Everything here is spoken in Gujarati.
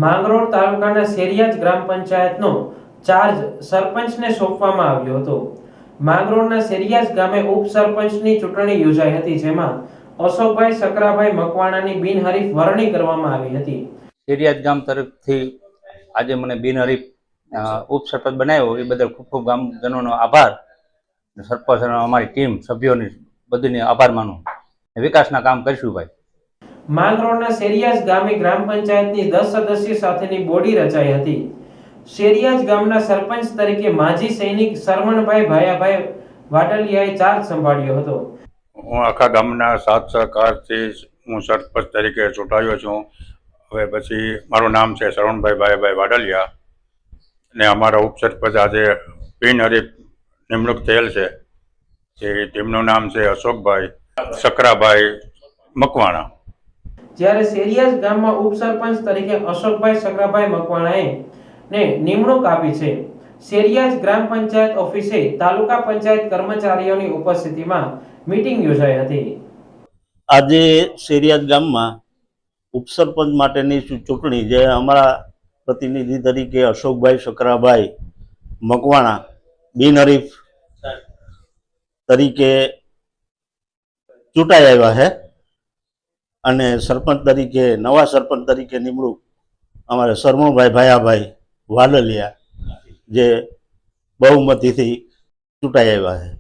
માંગરોળ તાલુકાના શેરિયાજ ગ્રામ પંચાયતનો ચાર્જ સરપંચને સોંપવામાં આવ્યો હતો। માંગરોળના શેરિયાજ ગામે ઉપસરપંચની ચૂંટણી યોજાઈ હતી, જેમાં અશોકભાઈ શકરાભાઈ મકવાણાની બિનહરીફ વરણી કરવામાં આવી હતી। શેરિયાજ ગામ તરફથી આજે મને બિનહરીફ ઉપસરપંચ બનાવ્યો એ બદલ ખૂબ ખૂબ ગામજનોનો આભાર। સરપંચ અને અમારી ટીમ સભ્યોની બધીને આભાર માનું। વિકાસના કામ કરીશું ભાઈ। માંગરોળના શેરિયાજ ગામે ગ્રામ પંચાયતની 10 સદસ્યો સાથેની બોડી રચાઈ હતી। શેરિયાજ ગામના સરપંચ તરીકે માજી સૈનિક શરવણભાઈ ભાયાભાઈ વાડલિયાએ ચાર્જ સંભાળ્યો હતો। હું આખા ગામના સાથ સહકારથી હું સરપંચ તરીકે ચૂંટાયો છું। હવે પછી મારું નામ છે શરવણભાઈ ભાયાભાઈ વાડલિયા ને અમારા ઉપસરપંચ આજે બિનહરીફ નિમણૂક થયેલ છે જે તેમનું નામ છે અશોકભાઈ શકરાભાઈ મકવાણા। જ્યારે શેરિયાજ ગામમાં ઉપસરપંચ તરીકે અશોકભાઈ શકરાભાઈ મકવાણાએ ને નિમણૂક આપી છે। શેરિયાજ ગ્રામ પંચાયત ઓફિસે તાલુકા પંચાયત કર્મચારીઓની ઉપસ્થિતિમાં મીટિંગ યોજાઈ હતી। આજે શેરિયાજ ગામમાં ઉપસરપંચ માટેની ચૂંટણી જે અમારા પ્રતિનિધિ તરીકે અશોકભાઈ શકરાભાઈ મકવાણા બિનહરીફ તરીકે ચૂંટાઈ આવ્યા છે અને સરપંચ તરીકે નવા સરપંચ તરીકે નિમણૂક અમારે શરમણભાઈ ભાયાભાઈ વાડલિયા જે બહુમતીથી ચૂંટાઈ આવ્યા છે।